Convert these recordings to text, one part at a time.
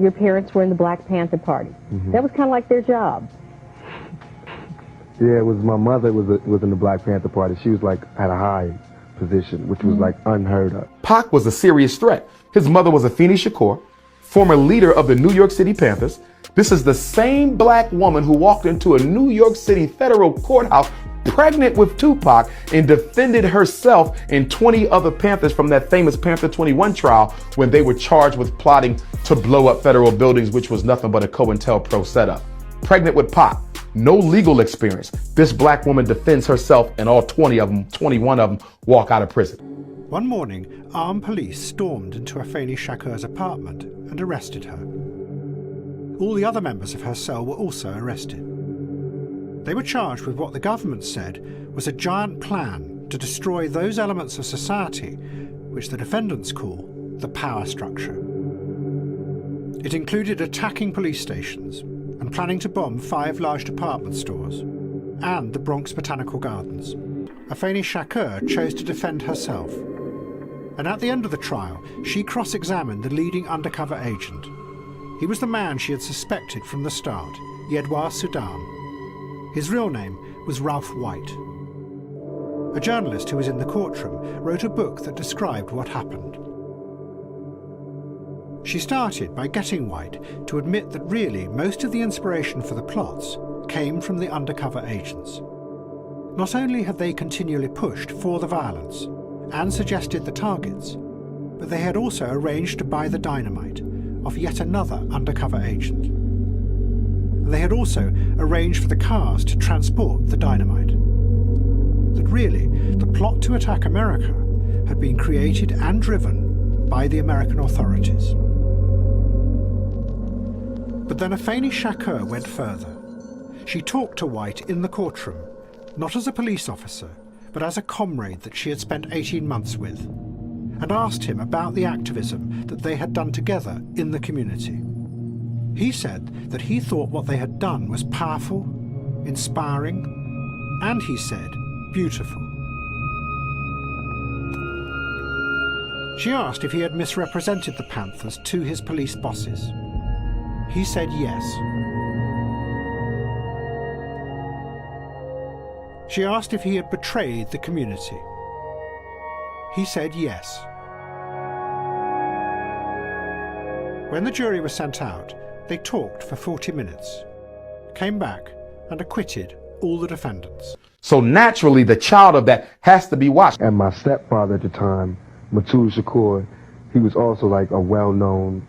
Your parents were in the Black Panther Party. That was kind of like their job. Yeah, it was. My mother was in the Black Panther Party. She was like at a high position, which was like unheard of. Pac was a serious threat. His mother was Afeni Shakur, former leader of the New York City Panthers. This is the same black woman who walked into a New York City federal courthouse pregnant with Tupac and defended herself and 20 other Panthers from that famous Panther 21 trial when they were charged with plotting to blow up federal buildings, which was nothing but a COINTELPRO setup. Pregnant with Pac, no legal experience. This black woman defends herself and all 21 of them walk out of prison. One morning, armed police stormed into Afeni Shakur's apartment and arrested her. All the other members of her cell were also arrested. They were charged with what the government said was a giant plan to destroy those elements of society which the defendants call the power structure. It included attacking police stations and planning to bomb 5 large department stores and the Bronx Botanical Gardens. Afeni Shakur chose to defend herself, and at the end of the trial, she cross-examined the leading undercover agent. He was the man she had suspected from the start, Yedwa Sudan. His real name was Ralph White. A journalist who was in the courtroom wrote a book that described what happened. She started by getting White to admit that really most of the inspiration for the plots came from the undercover agents. Not only had they continually pushed for the violence and suggested the targets, but they had also arranged to buy the dynamite of yet another undercover agent. They had also arranged for the cars to transport the dynamite. That really, the plot to attack America had been created and driven by the American authorities. But then Afeni Shakur went further. She talked to White in the courtroom, not as a police officer, but as a comrade that she had spent 18 months with, and asked him about the activism that they had done together in the community. He said that he thought what they had done was powerful, inspiring, and, he said, beautiful. She asked if he had misrepresented the Panthers to his police bosses. He said yes. She asked if he had betrayed the community. He said yes. When the jury was sent out, they talked for 40 minutes, came back and acquitted all the defendants. So naturally, the child of that has to be watched. And my stepfather at the time, Tupac Shakur, he was also like a well-known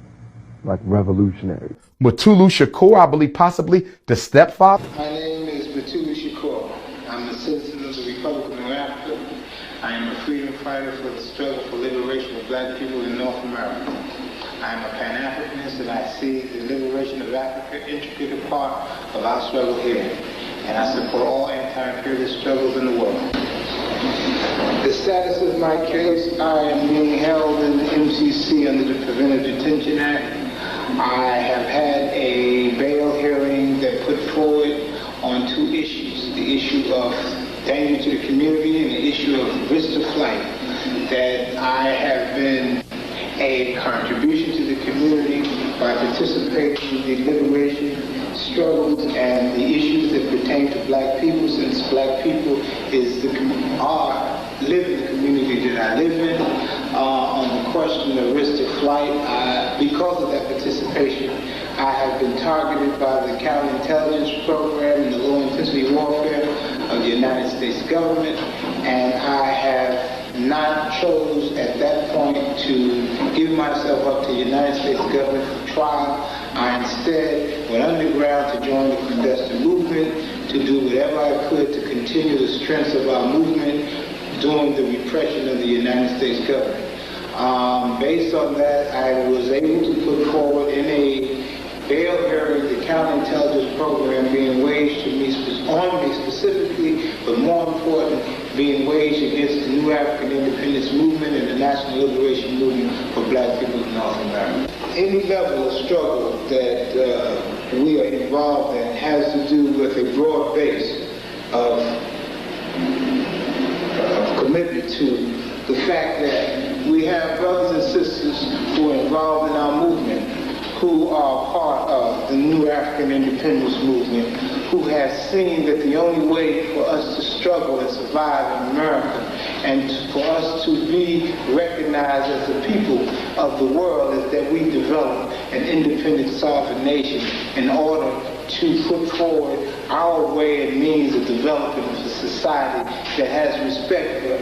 like revolutionary. Tupac Shakur, I believe possibly the stepfather. My name is Tupac Shakur. I'm a citizen of the Republic of North Africa. I am a freedom fighter for the struggle for liberation of black people in North America. I am a Pan-Africanist and I see the liberation of Africa intricate part of our struggle here. And I support all anti-imperialist struggles in the world. The status of my case, I am being held in the MCC under the Preventive Detention Act. I have had a bail hearing that put forward on 2 issues. The issue of danger to the community and the issue of risk to flight. That I have been a contribution to the community by participating in the liberation struggles and the issues that pertain to black people, since black people live in the community that I live in. On the question of risk to flight, because of that participation, I have been targeted by the counterintelligence program and the low-intensity warfare of the United States government, and I have not chose at that point to give myself up to the United States government for trial. I instead went underground to join the clandestine movement, to do whatever I could to continue the strength of our movement during the repression of the United States government. Based on that, I was able to put forward in a bail hearing the counterintelligence program being waged on me specifically, but more important, being waged against the New African Independence Movement and the National Liberation Movement for black people in North America. Any level of struggle that we are involved in has to do with a broad base of commitment to the fact that we have brothers and sisters who are involved in our movement who are part of the new African independence movement, who has seen that the only way for us to struggle and survive in America and for us to be recognized as the people of the world is that we develop an independent sovereign nation in order to put forward our way and means of developing a society that has respect for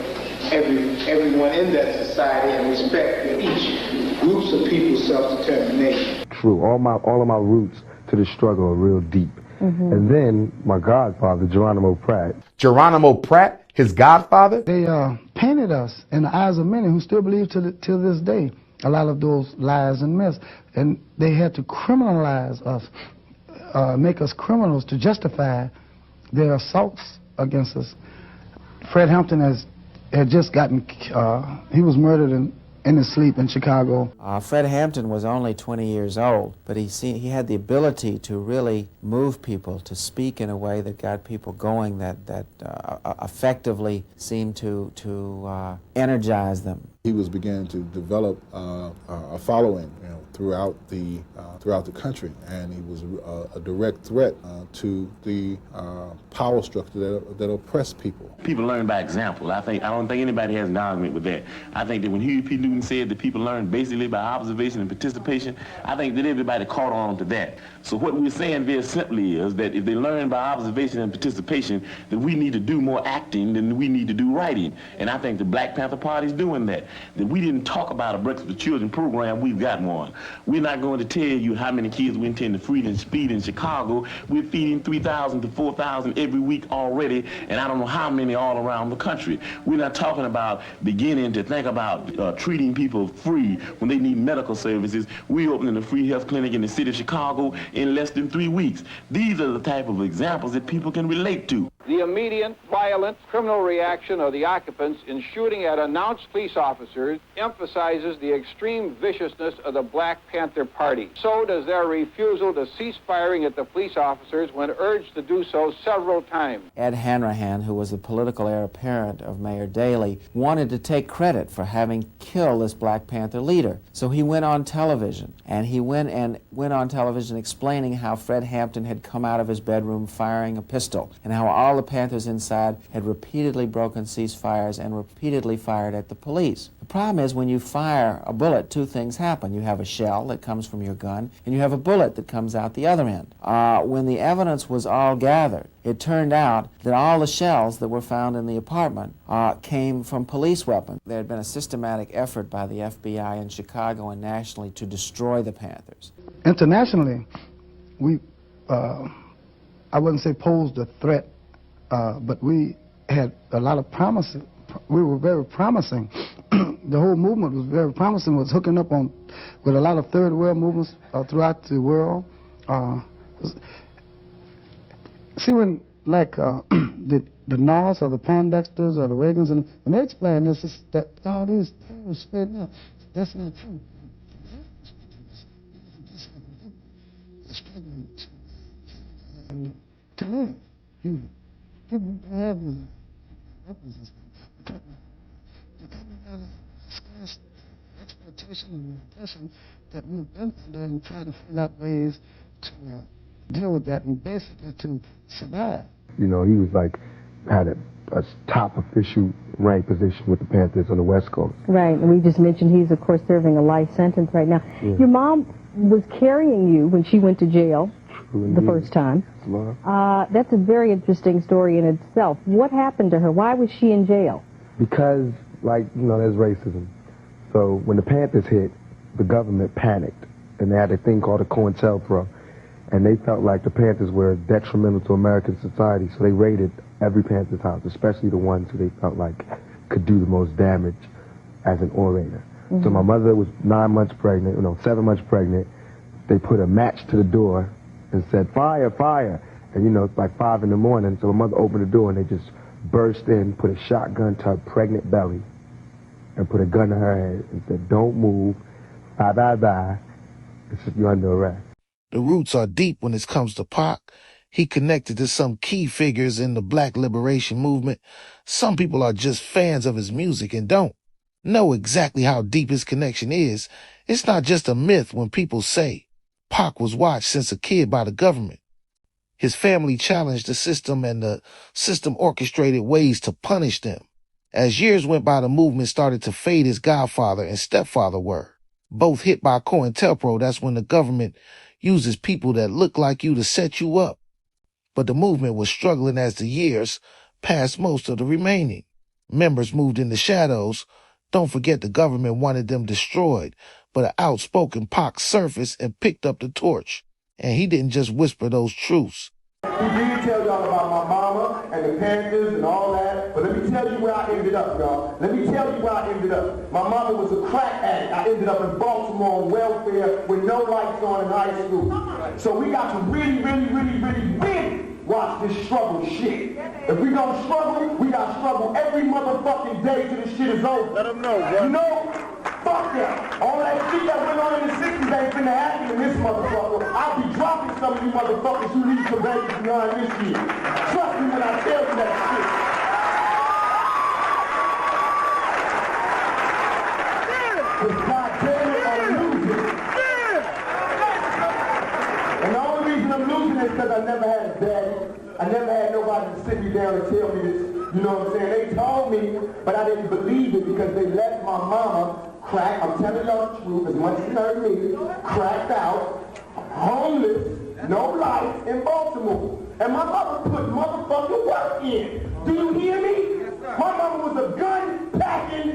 everyone in that society and respect for each groups of people's self-determination. True. All of my roots to the struggle are real deep. And then my godfather, Geronimo Pratt. Geronimo Pratt, his godfather? They painted us in the eyes of many who still believe till this day a lot of those lies and myths. And they had to criminalize us, make us criminals to justify their assaults against us. Fred Hampton had just gotten, he was murdered in his sleep in Chicago. Fred Hampton was only 20 years old, but he had the ability to really move people, to speak in a way that got people going, that effectively seemed to energize them. He was beginning to develop a following, throughout the country, and he was a direct threat to the power structure that oppressed people. People learn by example. I don't think anybody has an argument with that. I think that when Huey P. Newton said that people learn basically by observation and participation, I think that everybody caught on to that. So what we're saying very simply is that if they learn by observation and participation, then we need to do more acting than we need to do writing. And I think the Black Panther Party is doing that. That we didn't talk about a Breakfast with Children program, we've got one. We're not going to tell you how many kids we intend to feed in Chicago. We're feeding 3,000 to 4,000 every week already, and I don't know how many all around the country. We're not talking about beginning to think about treating people free when they need medical services. We're opening a free health clinic in the city of Chicago in less than 3 weeks. These are the type of examples that people can relate to. The immediate, violent, criminal reaction of the occupants in shooting at announced police officers emphasizes the extreme viciousness of the Black Panther Party. So does their refusal to cease firing at the police officers when urged to do so several times. Ed Hanrahan, who was the political heir apparent of Mayor Daley, wanted to take credit for having killed this Black Panther leader. So he went on television, and he went on television explaining how Fred Hampton had come out of his bedroom firing a pistol, and how all the Panthers inside had repeatedly broken ceasefires and repeatedly fired at the police. The problem is when you fire a bullet, two things happen. You have a shell that comes from your gun, and you have a bullet that comes out the other end. When the evidence was all gathered, it turned out that all the shells that were found in the apartment came from police weapons. There had been a systematic effort by the FBI in Chicago and nationally to destroy the Panthers. Internationally, we, I wouldn't say posed a threat, but we had a lot of promises. We were very promising. The whole movement was very promising, was hooking up with a lot of third world movements throughout the world. See, when, like, the Norths or the Pondexters or the Reagans, and when they explain this, that all these things straight up, that's not true. To live, you have exploitation and repression that we've been under and try to figure out ways to deal with that and basically to survive. He was like, had a top official rank position with the Panthers on the West Coast. Right, and we just mentioned he's, of course, serving a life sentence right now. Yeah. Your mom was carrying you when she went to jail the first time. That's a very interesting story in itself. What happened to her? Why was she in jail? Because, there's racism. So when the Panthers hit, the government panicked, and they had a thing called a COINTELPRO, and they felt like the Panthers were detrimental to American society, so they raided every Panthers house, especially the ones who they felt like could do the most damage as an orator. So my mother was 7 months pregnant. They put a match to the door and said, "Fire, fire." And it's like 5 in the morning, so my mother opened the door and they just burst in, put a shotgun to her pregnant belly, and put a gun to her head and said, "Don't move, bye, bye, bye. You're under arrest." The roots are deep when it comes to Pac. He connected to some key figures in the Black liberation movement. Some people are just fans of his music and don't know exactly how deep his connection is. It's not just a myth when people say Pac was watched since a kid by the government. His family challenged the system, and the system orchestrated ways to punish them. As years went by, the movement started to fade his godfather and stepfather were. Both hit by COINTELPRO, that's when the government uses people that look like you to set you up. But the movement was struggling as the years passed most of the remaining. Members moved in the shadows. Don't forget the government wanted them destroyed, but an outspoken Pac surfaced and picked up the torch. And he didn't just whisper those truths. He did tell y'all about my mama and the Panthers and all that, but let me tell you where I ended up, y'all. Let me tell you where I ended up. My mama was a crack addict. I ended up in Baltimore on welfare with no lights on in high school. So we got to really watch this struggle shit. If we gonna struggle, we gotta struggle every motherfucking day till this shit is over. Let them know, bro. You know? Fuck that. All that shit that went on in the 60s ain't finna happen in this motherfucker. I'll be dropping some of you motherfuckers who leave some babies behind this shit. Trust me when I tell you that shit. Cause goddamn it, I'm losing. And the only reason I'm losing is because I never had a daddy. I never had nobody to sit me down and tell me this. You know what I'm saying? They told me, but I didn't believe it because they left my mama cracked. I'm telling y'all the truth, as much as you heard me, cracked out, homeless, no life in Baltimore. And my mama put motherfucking work in. Do you hear me? My mama was a gun-packing,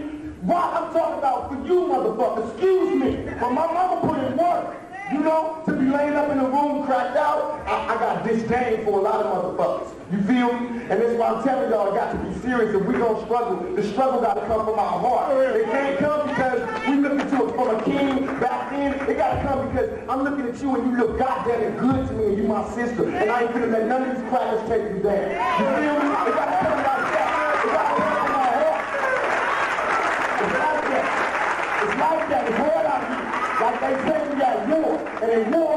what I'm talking about for you motherfuckers, excuse me. But my mama put in work. You know, to be laying up in a room cracked out, I got disdain for a lot of motherfuckers. You feel me? And that's why I'm telling y'all, I got to be serious. If we gonna struggle, the struggle got to come from our heart. It can't come because we looking to it from a king back then. It got to come because I'm looking at you and you look goddamn it good to me and you my sister. And I ain't gonna let none of these crackers take you down. You feel me? It got to come like that. It got to come from my heart. It's like that. It's like that. It's hard out here. Like they say we got war, and in war,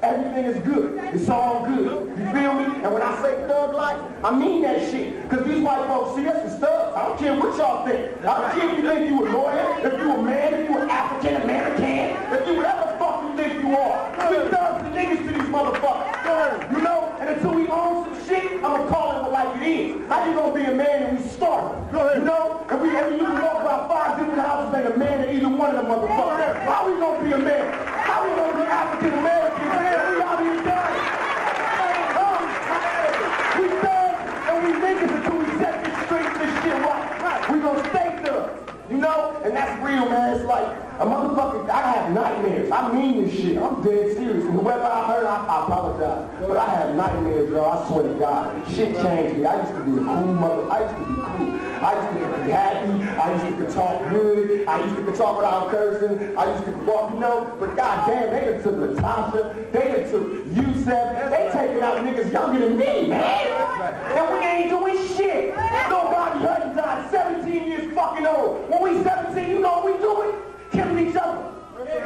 everything is good. It's all good. You feel me? And when I say thug life, I mean that shit. Because these white folks see us as thugs. I don't care what y'all think. I don't care if you think you a lawyer, if you a man, if you an African American, if you whatever the fuck you think you are. We thugs and niggas to these motherfuckers. You know? And until we own some shit, I'ma call it like it is. How you gonna be a man and we starve? You know? And you can walk about 5 different houses and a man in either one of them motherfuckers. How we gonna be a man? How we gonna be African American? We out here dying. We thugs and we niggas until we set this straight, this shit right. We gonna stay thugs. You know? And that's real, man. It's like a motherfucker, I have nightmares. I mean this shit. I'm dead serious. And whoever I hurt, I apologize. But I have nightmares, y'all. I swear to God. Shit changed me. I used to be a cool mother. I used to be cool. I used to be happy. I used to talk good. I used to talk without cursing. I used to walk, you know. But goddamn, they done took Latasha. They done took Yusef. They taking out niggas younger than me, man. And we ain't doing shit. Nobody hurting died 17 years fucking old. When we 17, you know what we doing? Killing each other.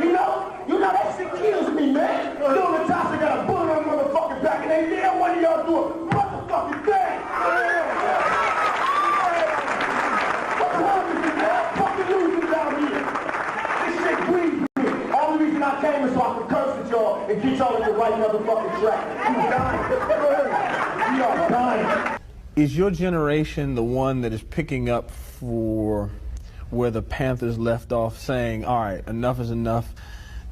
You know that shit kills me, man. Little Natasha got a bullet on motherfucking back and ain't there one of y'all do a motherfucking thing. What time is it, man? Fucking losing down here. This shit grieves me. Only reason I came is so I could curse at y'all and get y'all on the right motherfucking track. You dying. We are dying. Is your generation the one that is picking up for where the Panthers left off, saying, all right, enough is enough?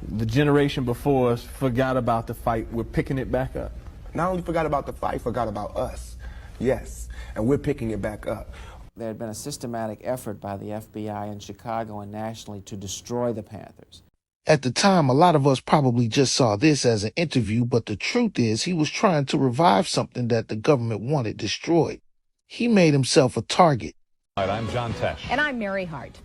The generation before us forgot about the fight. We're picking it back up. Not only forgot about the fight, forgot about us. Yes, and we're picking it back up. There had been a systematic effort by the FBI in Chicago and nationally to destroy the Panthers. At the time, a lot of us probably just saw this as an interview, but the truth is he was trying to revive something that the government wanted destroyed. He made himself a target. I'm John Tesh. And I'm Mary Hart.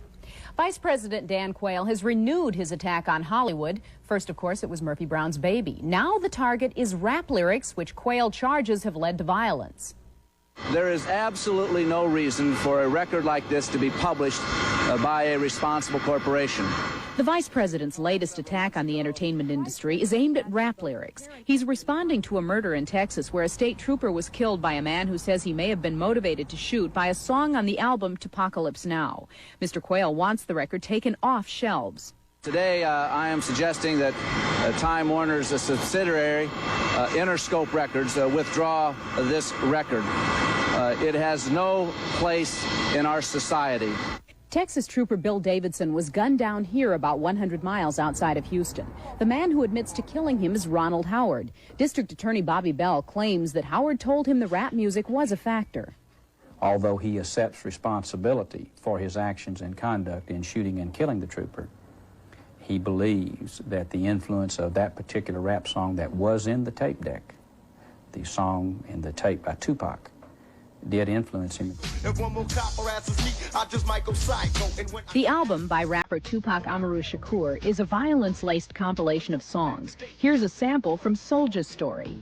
Vice President Dan Quayle has renewed his attack on Hollywood. First, of course, it was Murphy Brown's baby. Now the target is rap lyrics, which Quayle charges have led to violence. There is absolutely no reason for a record like this to be published by a responsible corporation. The vice president's latest attack on the entertainment industry is aimed at rap lyrics. He's responding to a murder in Texas where a state trooper was killed by a man who says he may have been motivated to shoot by a song on the album Tupacalypse Now. Mr. Quayle wants the record taken off shelves. Today, I am suggesting that Time Warner's subsidiary, Interscope Records, withdraw this record. It has no place in our society. Texas trooper Bill Davidson was gunned down here about 100 miles outside of Houston. The man who admits to killing him is Ronald Howard. District Attorney Bobby Bell claims that Howard told him the rap music was a factor. Although he accepts responsibility for his actions and conduct in shooting and killing the trooper, he believes that the influence of that particular rap song that was in the tape deck, the song in the tape by Tupac, did influence him. The album by rapper Tupac Shakur is a violence-laced compilation of songs. Here's a sample from Soulja's story.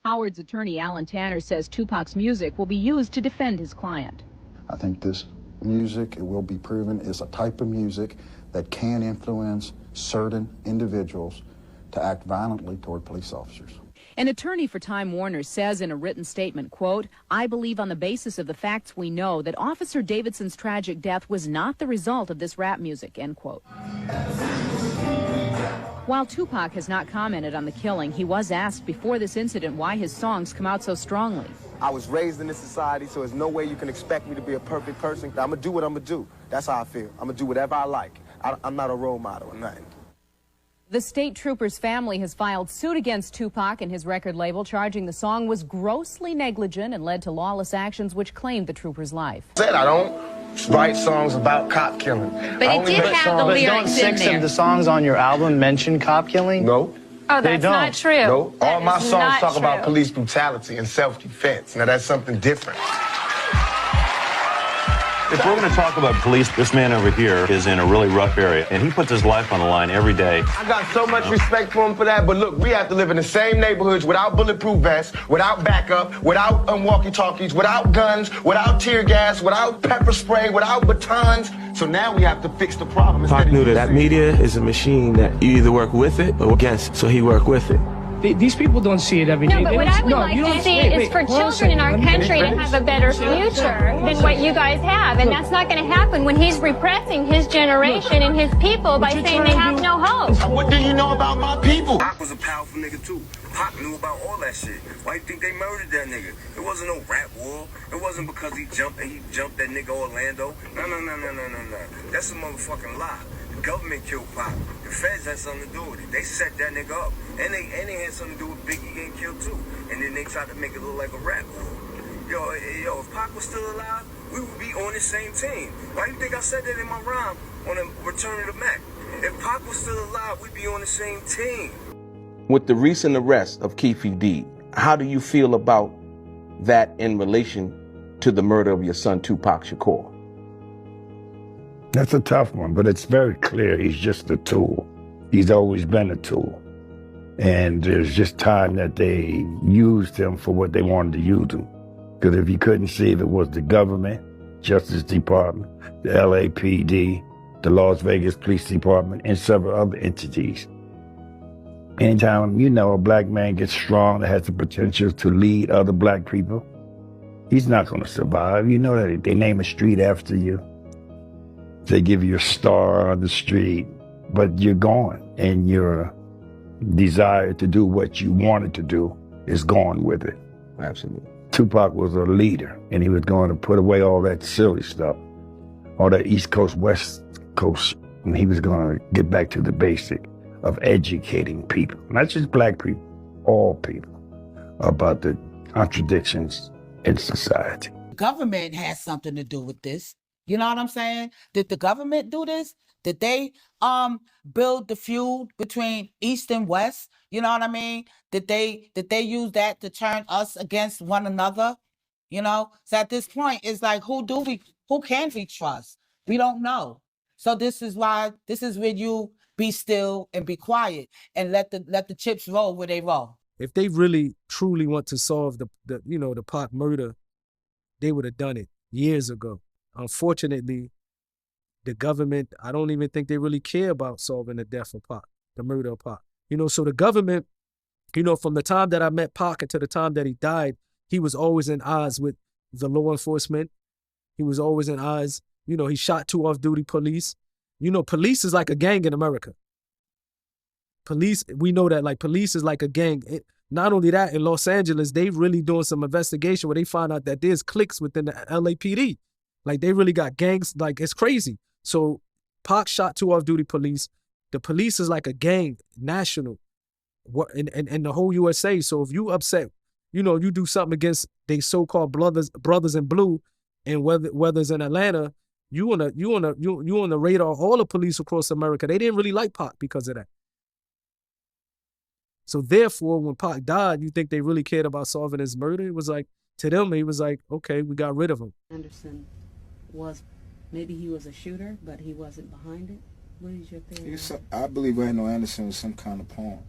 Howard's attorney, Alan Tanner, says Tupac's music will be used to defend his client. I think this music, it will be proven, is a type of music that can influence certain individuals to act violently toward police officers. An attorney for Time Warner says in a written statement, quote, "I believe on the basis of the facts we know that Officer Davidson's tragic death was not the result of this rap music," end quote. While Tupac has not commented on the killing, he was asked before this incident why his songs come out so strongly. I was raised in this society, so there's no way you can expect me to be a perfect person. I'm going to do what I'm going to do. That's how I feel. I'm going to do whatever I like. I'm not a role model or nothing. The state trooper's family has filed suit against Tupac and his record label, charging the song was grossly negligent and led to lawless actions which claimed the trooper's life. I don't write songs about cop killing. But it did have the lyrics in there. Don't 6 of the songs on your album mention cop killing? No. Oh, that's not true. No. All my songs talk true. about police brutality and self-defense. Now, that's something different. If we're going to talk about police, this man over here is in a really rough area, and he puts his life on the line every day. I got so much respect for him for that, but look, we have to live in the same neighborhoods without bulletproof vests, without backup, without walkie-talkies, without guns, without tear gas, without pepper spray, without batons. So now we have to fix the problem. Pac knew that media is a machine that you either work with it or against, so he worked with it. These people don't see it every day. No, but what I would like to see is for children in our country to have a better future than what you guys have. And that's not going to happen when he's repressing his generation and his people by saying they have no hope. What do you know about my people? Pac was a powerful nigga too. Pac knew about all that shit. Why you think they murdered that nigga? It wasn't no rap war. It wasn't because he jumped that nigga Orlando. No. That's a motherfucking lie. The government killed Pac. The feds had something to do with it. They set that nigga up. And they had something to do with Biggie getting killed too. And then they tried to make it look like a rap war. Yo, if Pac was still alive, we would be on the same team. Why do you think I said that in my rhyme on the Return of the Mac? If Pac was still alive, we'd be on the same team. With the recent arrest of Keefe D, how do you feel about that in relation to the murder of your son, Tupac Shakur? That's a tough one, but it's very clear he's just a tool. He's always been a tool. And there's just time that they used him for what they wanted to use him. Because if you couldn't see if it was the government, Justice Department, the LAPD, the Las Vegas Police Department, and several other entities. Anytime, a black man gets strong, that has the potential to lead other black people, he's not going to survive. You know that they name a street after you. They give you a star on the street, but you're gone, and your desire to do what you wanted to do is gone with it. Absolutely. Tupac was a leader, and he was going to put away all that silly stuff, all that East Coast, West Coast, and he was going to get back to the basic of educating people, not just black people, all people, about the contradictions in society. Government has something to do with this. You know what I'm saying? Did the government do this? Did they build the feud between East and West? You know what I mean? Did they use that to turn us against one another? So at this point, it's like, who can we trust? We don't know. So this is where you be still and be quiet and let the chips roll where they roll. If they really truly want to solve the Pac murder, they would have done it years ago. Unfortunately, the government, I don't even think they really care about solving the death of Pac, the murder of Pac. So the government, from the time that I met Pac until the time that he died, he was always in odds with the law enforcement. He was always in odds. You know, he shot 2 off-duty police. You know, police is like a gang in America. Police, we know that, like, police is like a gang. Not only that, in Los Angeles, they really doing some investigation where they find out that there's cliques within the LAPD. Like, they really got gangs. Like, it's crazy. So Pac shot 2 off-duty police. The police is like a gang, national, in the whole USA. So if you upset, you know, you do something against they so-called brothers in blue, and whether it's in Atlanta, you on the radar of all the police across America. They didn't really like Pac because of that. So therefore, when Pac died, you think they really cared about solving his murder? It was like, to them, he was like, okay, we got rid of him. Anderson was, maybe he was a shooter, but he wasn't behind it. What is your theory? I believe Randall Anderson was some kind of pawn.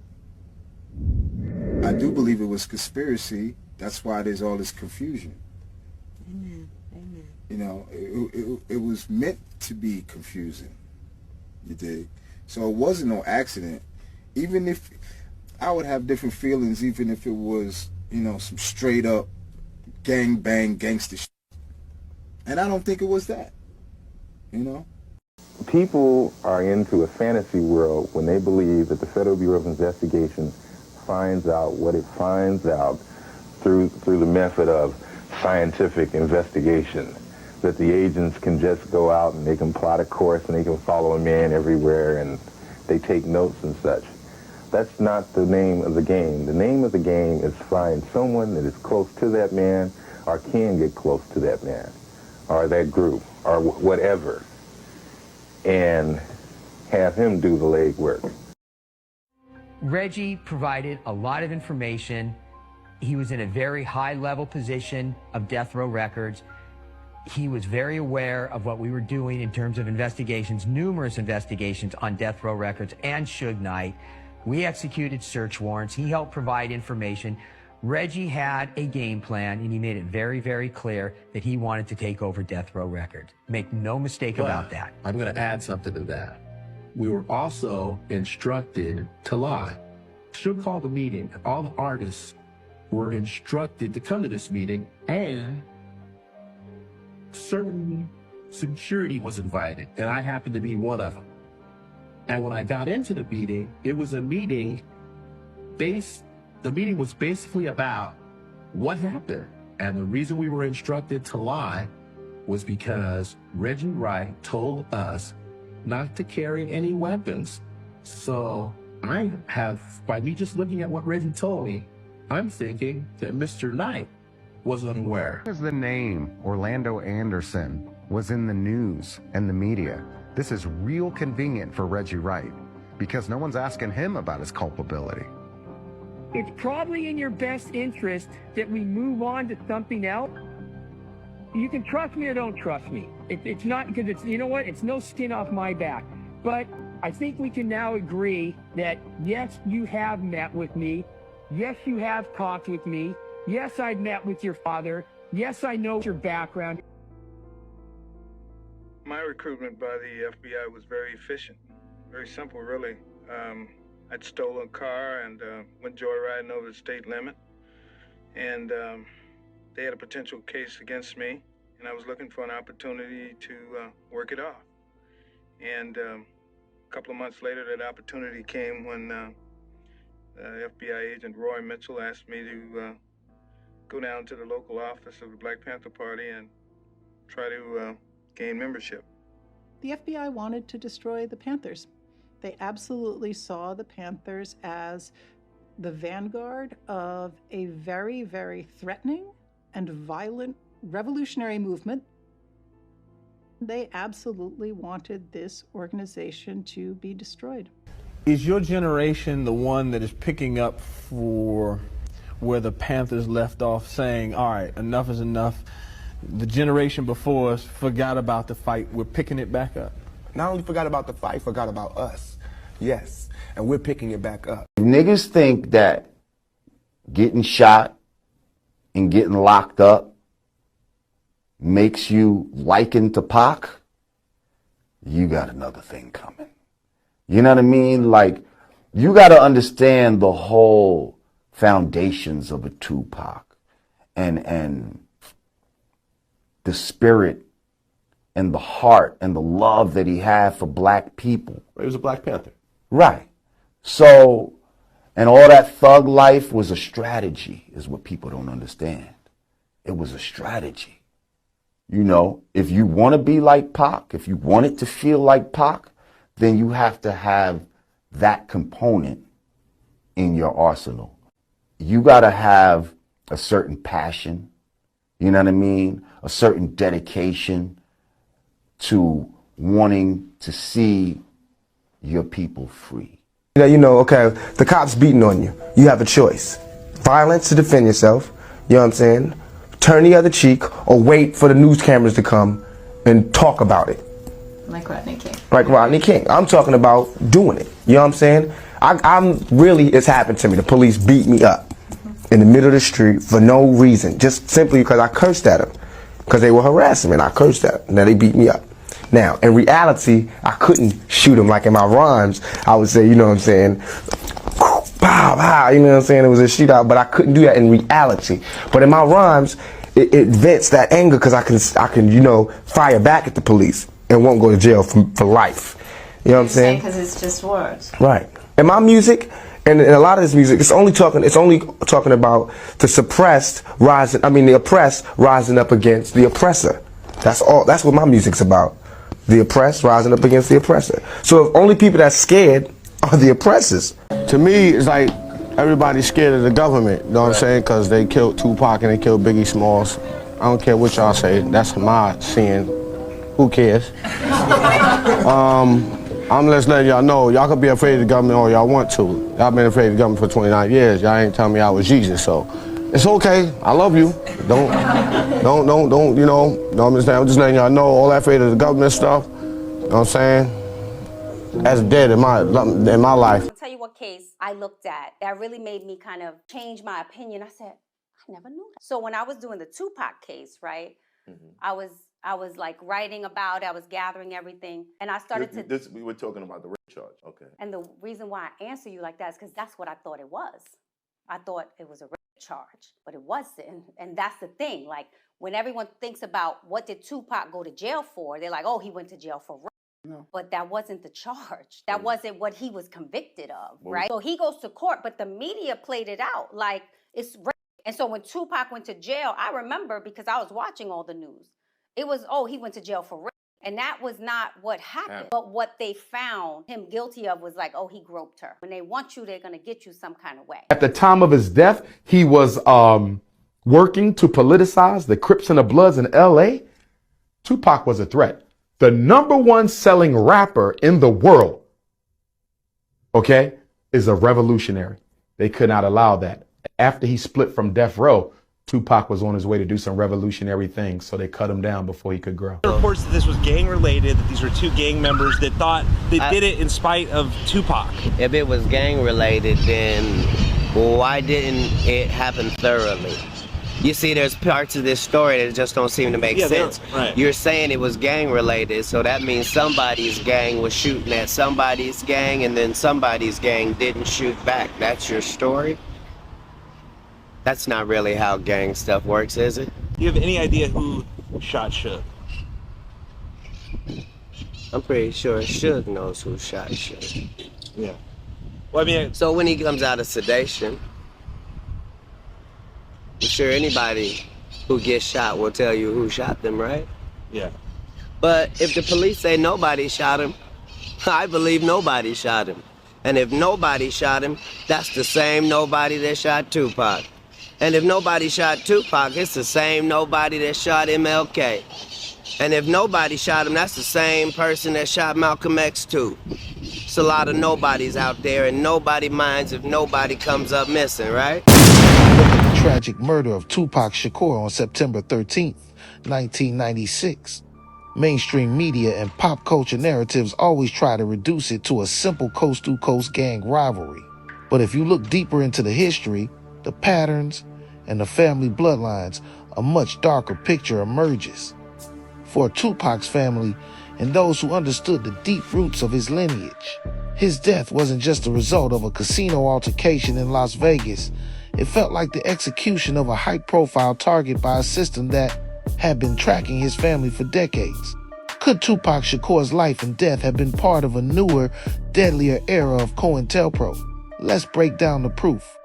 I do believe it was conspiracy. That's why there's all this confusion. Amen. Amen. You know, it was meant to be confusing. You dig? So it wasn't no accident. Even if I would have different feelings, even if it was, you know, some straight up gang bang gangster shit. And I don't think it was that. You know? People are into a fantasy world when they believe that the Federal Bureau of Investigation finds out what it finds out through the method of scientific investigation. That the agents can just go out and they can plot a course and they can follow a man everywhere and they take notes and such. That's not the name of the game. The name of the game is find someone that is close to that man or can get close to that man or that group or whatever, and have him do the legwork. Reggie provided a lot of information. He was in a very high-level position of death row records. He was very aware of what we were doing in terms of investigations, numerous investigations on death row records and Suge Knight. We executed search warrants. He helped provide information. Reggie had a game plan, and he made it very, very clear that he wanted to take over death row records. Make no mistake about that. I'm going to add something to that. We were also instructed to lie. Suge called the meeting. All the artists were instructed to come to this meeting, and certain security was invited, and I happened to be one of them. And when I got into the meeting, it was a meeting the meeting was basically about what happened. And the reason we were instructed to lie was because Reggie Wright told us not to carry any weapons. So by me just looking at what Reggie told me, I'm thinking that Mr. Knight was unaware. Because the name Orlando Anderson was in the news and the media, this is real convenient for Reggie Wright because no one's asking him about his culpability. It's probably in your best interest that we move on to something else. You can trust me or don't trust me. It's not, because it's, you know what, it's no skin off my back. But I think we can now agree that, yes, you have met with me. Yes, you have talked with me. Yes, I've met with your father. Yes, I know your background. My recruitment by the FBI was very efficient, very simple, really. I'd stolen a car and went joyriding over the state limit, and they had a potential case against me, and I was looking for an opportunity to work it off. And a couple of months later, that opportunity came when FBI agent Roy Mitchell asked me to go down to the local office of the Black Panther Party and try to gain membership. The FBI wanted to destroy the Panthers. They absolutely saw the Panthers as the vanguard of a very, very threatening and violent revolutionary movement. They absolutely wanted this organization to be destroyed. Is your generation the one that is picking up for where the Panthers left off, saying, all right, enough is enough? The generation before us forgot about the fight. We're picking it back up. Not only forgot about the fight, forgot about us. Yes, and we're picking it back up. If niggas think that getting shot and getting locked up makes you liken to Pac, you got another thing coming. You know what I mean? Like, you got to understand the whole foundations of a Tupac and the spirit and the heart and the love that he had for black people. He was a Black Panther. Right. So, and all that thug life was a strategy, is what people don't understand. It was a strategy. You know, if you want to be like Pac, if you want it to feel like Pac, then you have to have that component in your arsenal. You got to have a certain passion, you know what I mean? A certain dedication to wanting to see your people free. You know, okay, the cops beating on you. You have a choice. Violence to defend yourself, you know what I'm saying? Turn the other cheek, or wait for the news cameras to come and talk about it. Like Rodney King. Like Rodney King. I'm talking about doing it. You know what I'm saying? I'm really, it's happened to me. The police beat me up in the middle of the street for no reason. Just simply because I cursed at them. Because they were harassing me and I cursed at them. Now they beat me up. Now, in reality, I couldn't shoot them like in my rhymes. I would say, you know what I'm saying? Pow, pow, you know what I'm saying? It was a shootout, but I couldn't do that in reality. But in my rhymes, it vents that anger because I can, you know, fire back at the police and won't go to jail for life. You know what I'm saying? Because it's just words. Right. And my music, and a lot of this music, it's only talking about the suppressed rising, the oppressed rising up against the oppressor. That's all. That's what my music's about. The oppressed rising up against the oppressor. So if only people that's scared are the oppressors. To me, it's like everybody's scared of the government, you know what I'm saying? Because they killed Tupac and they killed Biggie Smalls. I don't care what y'all say. That's my seeing. Who cares? I'm just letting y'all know, y'all can be afraid of the government all y'all want to. Y'all been afraid of the government for 29 years. Y'all ain't telling me I was Jesus, so it's okay. I love you. Don't, you know, I'm just letting y'all know all that afraid of the government stuff, you know what I'm saying? That's dead in my life. I'll tell you what case I looked at that really made me kind of change my opinion. I said, I never knew that. So when I was doing the Tupac case, right, I was like writing about it, I was gathering everything, and I started We were talking about the rape charge, okay. And the reason why I answer you like that is because that's what I thought it was. I thought it was a rape charge, but it wasn't. And that's the thing, like when everyone thinks about what did Tupac go to jail for, they're like, oh, he went to jail for rape. No. But that wasn't the charge. That wasn't what he was convicted of, right? So he goes to court, but the media played it out like it's rape. And so when Tupac went to jail, I remember because I was watching all the news. It was, oh, he went to jail for rape. And that was not what happened. But what they found him guilty of was like, oh, he groped her. When they want you, they're going to get you some kind of way. At the time of his death, he was working to politicize the Crips and the Bloods in L.A. Tupac was a threat. The #1 selling rapper in the world, okay, is a revolutionary. They could not allow that. After he split from Death Row, Tupac was on his way to do some revolutionary things, so they cut him down before he could grow. Reports that this was gang related, that these were two gang members that thought they did it in spite of Tupac. If it was gang related, then why didn't it happen thoroughly? You see, there's parts of this story that just don't seem to make sense. Right. You're saying it was gang related, so that means somebody's gang was shooting at somebody's gang, and then somebody's gang didn't shoot back. That's your story? That's not really how gang stuff works, is it? Do you have any idea who shot Suge? I'm pretty sure Suge knows who shot Suge. Yeah. Well, I mean, so when he comes out of sedation, I'm sure anybody who gets shot will tell you who shot them, right? Yeah. But if the police say nobody shot him, I believe nobody shot him. And if nobody shot him, that's the same nobody that shot Tupac. And if nobody shot Tupac, it's the same nobody that shot MLK. And if nobody shot him, that's the same person that shot Malcolm X too. It's a lot of nobodies out there, and nobody minds if nobody comes up missing, right? The tragic murder of Tupac Shakur on September 13th, 1996. Mainstream media and pop culture narratives always try to reduce it to a simple coast-to-coast gang rivalry. But if you look deeper into the history, the patterns, and the family bloodlines, a much darker picture emerges. For Tupac's family and those who understood the deep roots of his lineage, his death wasn't just the result of a casino altercation in Las Vegas. It felt like the execution of a high-profile target by a system that had been tracking his family for decades. Could Tupac Shakur's life and death have been part of a newer, deadlier era of COINTELPRO? Let's break down the proof.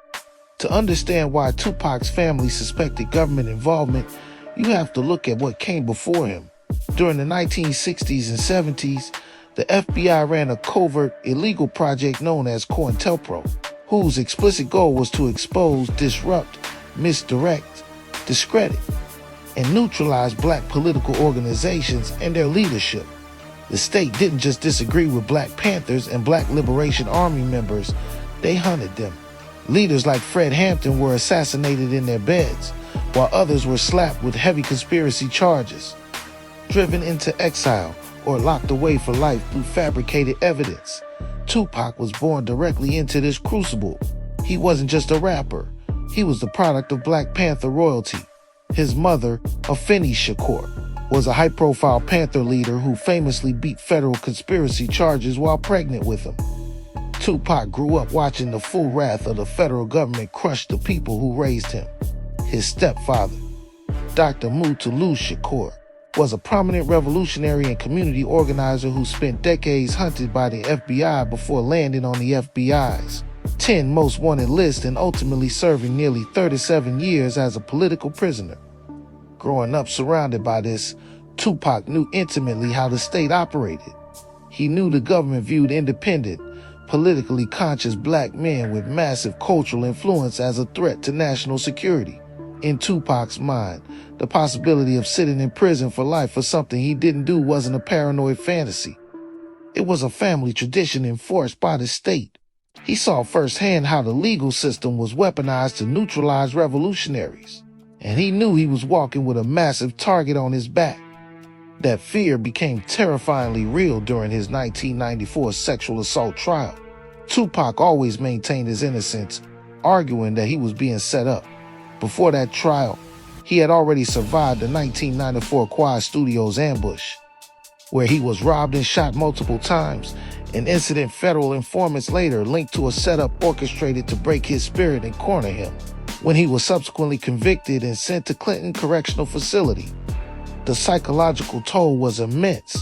To understand why Tupac's family suspected government involvement, you have to look at what came before him. During the 1960s and 70s, the FBI ran a covert, illegal project known as COINTELPRO, whose explicit goal was to expose, disrupt, misdirect, discredit, and neutralize black political organizations and their leadership. The state didn't just disagree with Black Panthers and Black Liberation Army members, they hunted them. Leaders like Fred Hampton were assassinated in their beds, while others were slapped with heavy conspiracy charges, driven into exile, or locked away for life through fabricated evidence. Tupac was born directly into this crucible. He wasn't just a rapper. He was the product of Black Panther royalty. His mother, Afeni Shakur, was a high-profile Panther leader who famously beat federal conspiracy charges while pregnant with him. Tupac grew up watching the full wrath of the federal government crush the people who raised him. His stepfather, Dr. Mutulu Shakur, was a prominent revolutionary and community organizer who spent decades hunted by the FBI before landing on the FBI's 10 most wanted list and ultimately serving nearly 37 years as a political prisoner. Growing up surrounded by this, Tupac knew intimately how the state operated. He knew the government viewed independent, politically conscious black men with massive cultural influence as a threat to national security. In Tupac's mind, the possibility of sitting in prison for life for something he didn't do wasn't a paranoid fantasy. It was a family tradition enforced by the state. He saw firsthand how the legal system was weaponized to neutralize revolutionaries, and he knew he was walking with a massive target on his back. That fear became terrifyingly real during his 1994 sexual assault trial. Tupac always maintained his innocence, arguing that he was being set up. Before that trial, he had already survived the 1994 Quad Studios ambush, where he was robbed and shot multiple times, an incident federal informants later linked to a setup orchestrated to break his spirit and corner him. When he was subsequently convicted and sent to Clinton Correctional Facility, the psychological toll was immense.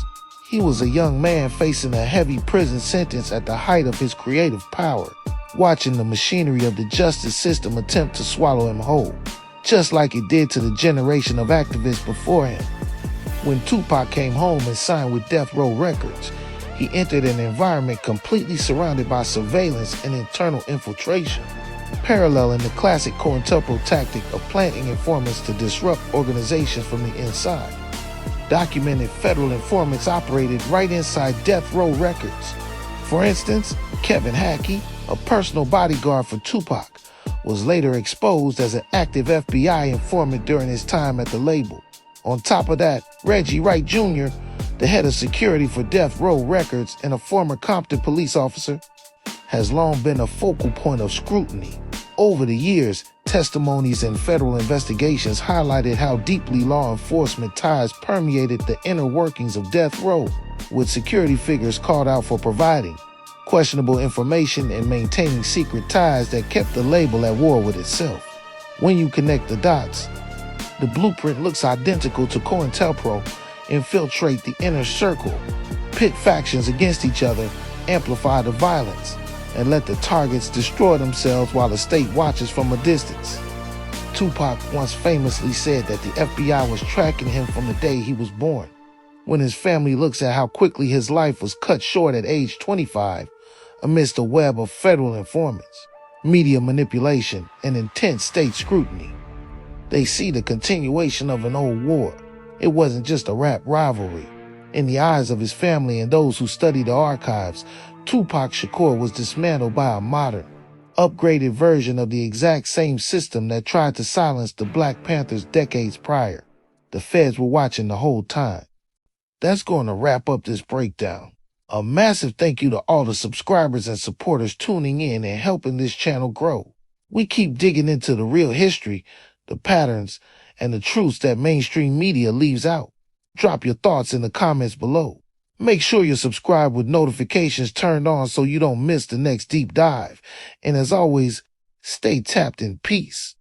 He was a young man facing a heavy prison sentence at the height of his creative power, watching the machinery of the justice system attempt to swallow him whole, just like it did to the generation of activists before him. When Tupac came home and signed with Death Row Records, he entered an environment completely surrounded by surveillance and internal infiltration, paralleling the classic COINTELPRO tactic of planting informants to disrupt organizations from the inside. Documented federal informants operated right inside Death Row Records. For instance, Kevin Hackey, a personal bodyguard for Tupac, was later exposed as an active FBI informant during his time at the label. On top of that, Reggie Wright Jr., the head of security for Death Row Records and a former Compton police officer, has long been a focal point of scrutiny. Over the years, testimonies and federal investigations highlighted how deeply law enforcement ties permeated the inner workings of Death Row, with security figures called out for providing questionable information and maintaining secret ties that kept the label at war with itself. When you connect the dots, the blueprint looks identical to COINTELPRO: infiltrate the inner circle, pit factions against each other, amplify the violence, and let the targets destroy themselves while the state watches from a distance. Tupac once famously said that the FBI was tracking him from the day he was born. When his family looks at how quickly his life was cut short at age 25, amidst a web of federal informants, media manipulation, and intense state scrutiny, they see the continuation of an old war. It wasn't just a rap rivalry. In the eyes of his family and those who study the archives, Tupac Shakur was dismantled by a modern, upgraded version of the exact same system that tried to silence the Black Panthers decades prior. The feds were watching the whole time. That's going to wrap up this breakdown. A massive thank you to all the subscribers and supporters tuning in and helping this channel grow. We keep digging into the real history, the patterns, and the truths that mainstream media leaves out. Drop your thoughts in the comments below. Make sure you're subscribed with notifications turned on so you don't miss the next deep dive. And as always, Stay tapped in peace.